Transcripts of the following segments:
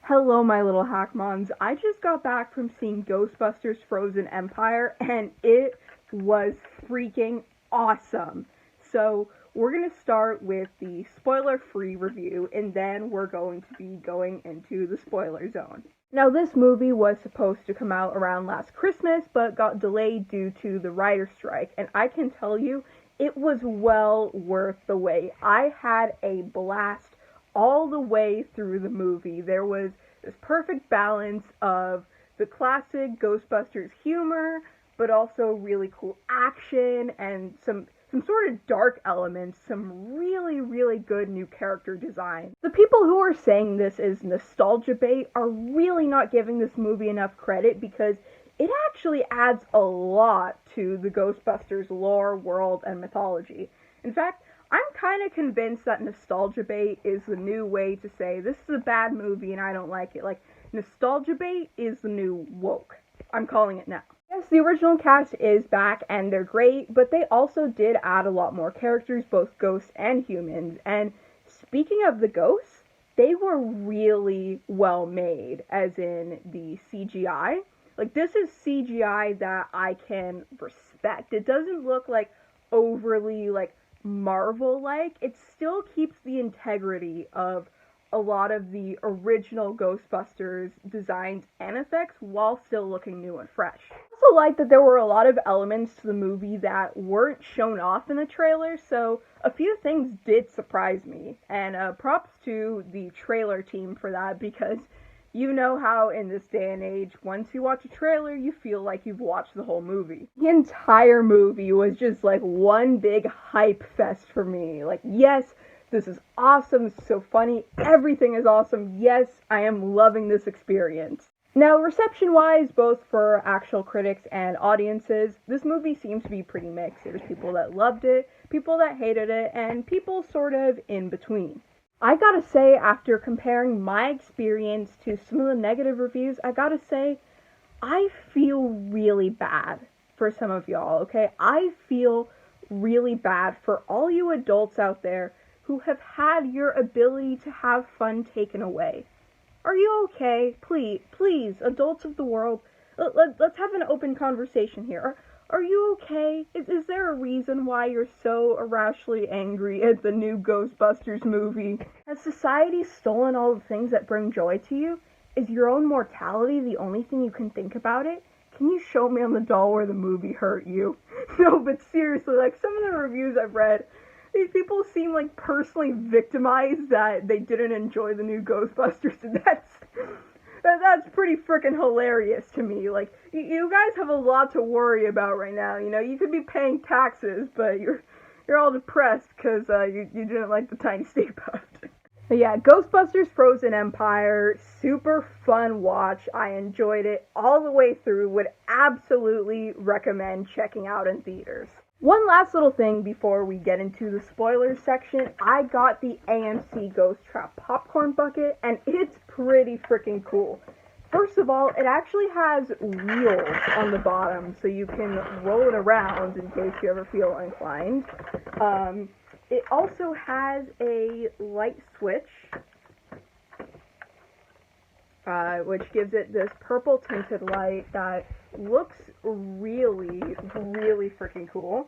Hello, my little hackmons. I just got back from seeing Ghostbusters Frozen Empire, and it was freaking awesome. So, we're going to start with the spoiler free review, and then we're going to be going into the spoiler zone. Now, this movie was supposed to come out around last Christmas, but got delayed due to the writer's strike, and I can tell you, it was well worth the wait. I had a blast all the way through the movie. There was this perfect balance of the classic Ghostbusters humor, but also really cool action and some sort of dark elements, some really, really good new character design. The people who are saying this is nostalgia bait are really not giving this movie enough credit because it actually adds a lot to the Ghostbusters lore, world, and mythology. In fact, I'm kind of convinced that nostalgia bait is the new way to say this is a bad movie and I don't like it. Like, nostalgia bait is the new woke. I'm calling it now. Yes, the original cast is back and they're great, but they also did add a lot more characters, both ghosts and humans. And speaking of the ghosts, they were really well made, as in the CGI. Like, this is CGI that I can respect. It doesn't look like overly, like, Marvel-like. It still keeps the integrity of a lot of the original Ghostbusters designs and effects while still looking new and fresh. I also like that there were a lot of elements to the movie that weren't shown off in the trailer, so a few things did surprise me, and props to the trailer team for that, because you know how in this day and age, once you watch a trailer, you feel like you've watched the whole movie. The entire movie was just like one big hype fest for me. Like, yes, this is awesome, this is so funny, everything is awesome, yes, I am loving this experience. Now, reception-wise, both for actual critics and audiences, this movie seems to be pretty mixed. There's people that loved it, people that hated it, and people sort of in between. I gotta say, after comparing my experience to some of the negative reviews, I gotta say, I feel really bad for some of y'all, okay? I feel really bad for all you adults out there who have had your ability to have fun taken away. Are you okay? Please, adults of the world, let's have an open conversation here. Are you okay? Is there a reason why you're so irrationally angry at the new Ghostbusters movie? Has society stolen all the things that bring joy to you? Is your own mortality the only thing you can think about it? Can you show me on the doll where the movie hurt you? No, but seriously, like, some of the reviews I've read, these people seem like personally victimized that they didn't enjoy the new Ghostbusters, and that's pretty freaking hilarious to me. Like, you guys have a lot to worry about right now. You know, you could be paying taxes, but you're all depressed because you didn't like the tiny Stay Puft. But yeah, Ghostbusters Frozen Empire, super fun watch. I enjoyed it all the way through. Would absolutely recommend checking out in theaters. One last little thing before we get into the spoilers section. I got the AMC Ghost Trap popcorn bucket, and it's pretty freaking cool. First of all, it actually has wheels on the bottom, so you can roll it around in case you ever feel inclined. It also has a light switch, which gives it this purple tinted light that looks really, really freaking cool.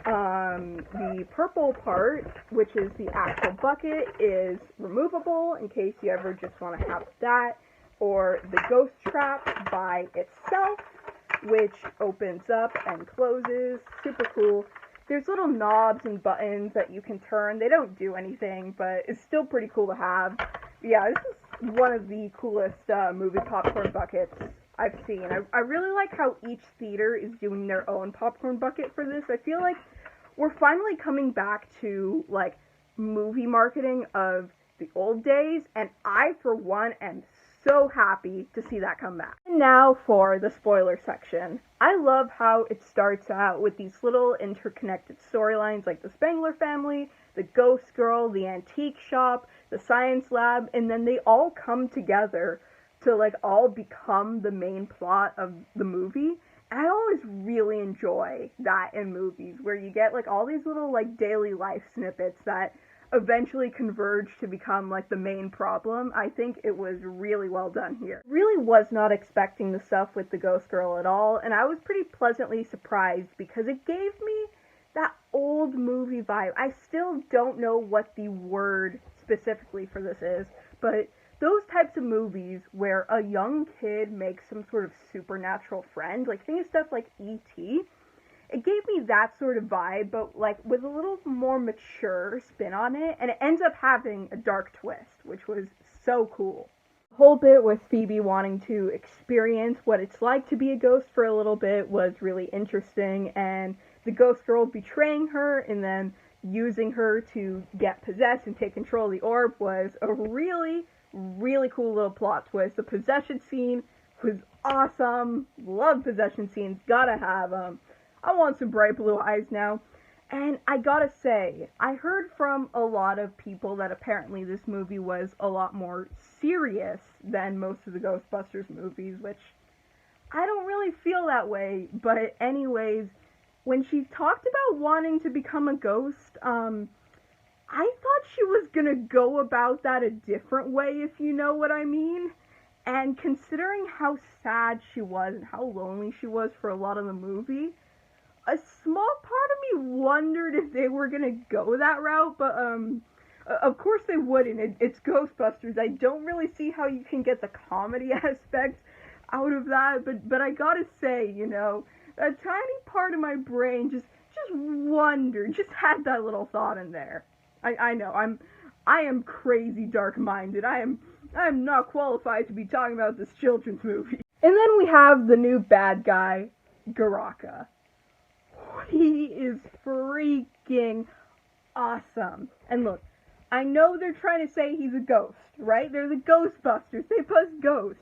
The purple part, which is the actual bucket, is removable in case you ever just want to have that, or the ghost trap by itself, which opens up and closes. Super cool. There's little knobs and buttons that you can turn. They don't do anything, but it's still pretty cool to have. Yeah, this is one of the coolest movie popcorn buckets I've seen. I really like how each theater is doing their own popcorn bucket for this. I feel like we're finally coming back to, like, movie marketing of the old days, and I, for one, am so happy to see that come back. And now for the spoiler section. I love how it starts out with these little interconnected storylines like the Spangler family, the ghost girl, the antique shop, the science lab, and then they all come together to, like, all become the main plot of the movie. And I always really enjoy that in movies, where you get, like, all these little, like, daily life snippets that eventually converge to become like the main problem. I think it was really well done here. Really was not expecting the stuff with the ghost girl at all, and I was pretty pleasantly surprised because it gave me that old movie vibe. I still don't know what the word specifically for this is, but those types of movies where a young kid makes some sort of supernatural friend, like think of stuff like E.T., it gave me that sort of vibe, but like with a little more mature spin on it, and it ends up having a dark twist, which was so cool. The whole bit with Phoebe wanting to experience what it's like to be a ghost for a little bit was really interesting, and the ghost girl betraying her and then using her to get possessed and take control of the orb was a really, really cool little plot twist. The possession scene was awesome. Love possession scenes. Gotta have them. I want some bright blue eyes now. And I gotta say, I heard from a lot of people that apparently this movie was a lot more serious than most of the Ghostbusters movies, which I don't really feel that way. But anyways, when she talked about wanting to become a ghost, I thought she was gonna go about that a different way, if you know what I mean. And considering how sad she was and how lonely she was for a lot of the movie, a small part of me wondered if they were gonna go that route, but of course they wouldn't. It's Ghostbusters. I don't really see how you can get the comedy aspect out of that, but I gotta say, you know, a tiny part of my brain just wondered, just had that little thought in there. I know, I am crazy dark-minded. I am not qualified to be talking about this children's movie. And then we have the new bad guy, Garaka. He is freaking awesome. And look, I know they're trying to say he's a ghost, right? They're the Ghostbusters. They plus ghosts.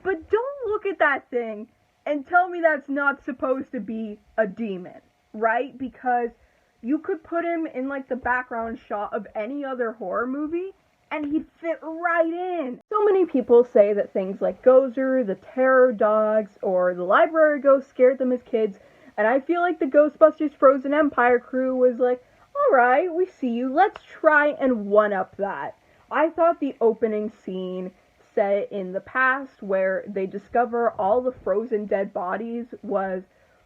But don't look at that thing and tell me that's not supposed to be a demon, right? Because you could put him in like the background shot of any other horror movie and he'd fit right in. So many people say that things like Gozer, the Terror Dogs, or the Library Ghost scared them as kids. And I feel like the Ghostbusters Frozen Empire crew was like, alright, we see you, let's try and one-up that. I thought the opening scene set in the past where they discover all the frozen dead bodies was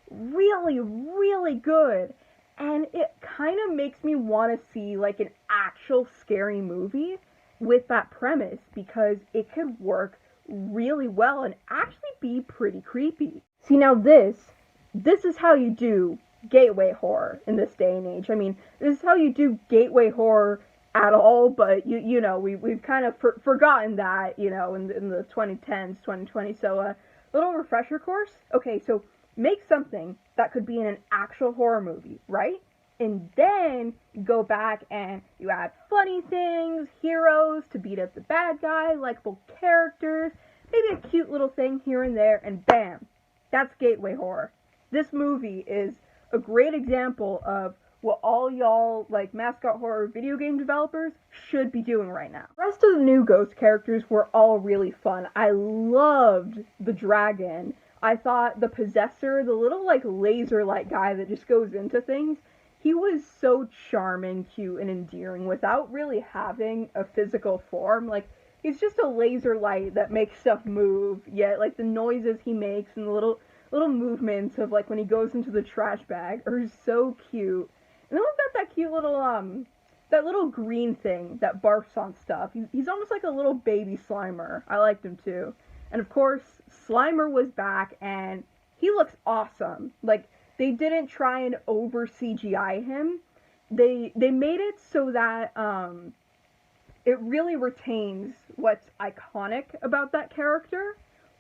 really, really good. And it kind of makes me want to see like an actual scary movie with that premise because it could work really well and actually be pretty creepy. See, now this is how you do gateway horror in this day and age. I mean, this is how you do gateway horror at all, but you know, we've kind of forgotten that, you know, in the 2010s, 2020. So, little refresher course. Okay, so make something that could be in an actual horror movie, right? And then you go back and you add funny things, heroes to beat up the bad guy, likable characters, maybe a cute little thing here and there, and bam, that's gateway horror. This movie is a great example of what all y'all, like, mascot horror video game developers should be doing right now. The rest of the new ghost characters were all really fun. I loved the dragon. I thought the possessor, the little, like, laser-like guy that just goes into things, he was so charming, cute, and endearing without really having a physical form. Like, he's just a laser light that makes stuff move, yet, like, the noises he makes and the little movements of like when he goes into the trash bag are so cute. And then we've got that cute little that little green thing that barfs on stuff. He's almost like a little baby Slimer. I liked him too. And of course, Slimer was back and he looks awesome. Like they didn't try and over CGI him. They made it so that it really retains what's iconic about that character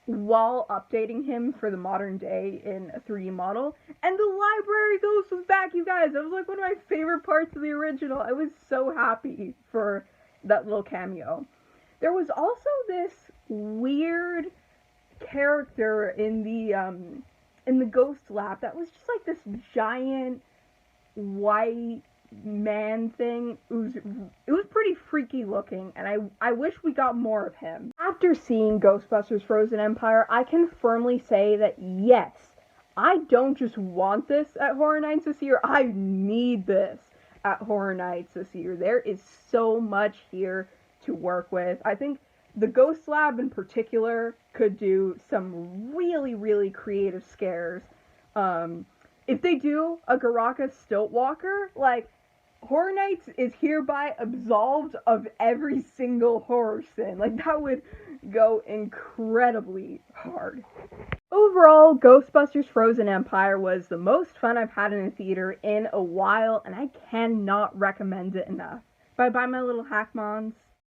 while updating him for the modern day in a 3D model. And the Library Ghost was back, you guys. That was like one of my favorite parts of the original. I was so happy for that little cameo. There was also this weird character in the Ghost Lab that was just like this giant white man thing. It was pretty freaky looking, and I wish we got more of him. After seeing Ghostbusters Frozen Empire, I can firmly say that yes, I don't just want this at Horror Nights this year, I need this. at Horror Nights this year. There is so much here to work with. I think the Ghost Lab in particular could do some really, really creative scares. If they do a Garaka Stilt Walker, like, Horror Nights is hereby absolved of every single horror sin. Like, that would go incredibly hard. Overall, Ghostbusters Frozen Empire was the most fun I've had in a theater in a while, and I cannot recommend it enough. Bye bye, my little hackmons.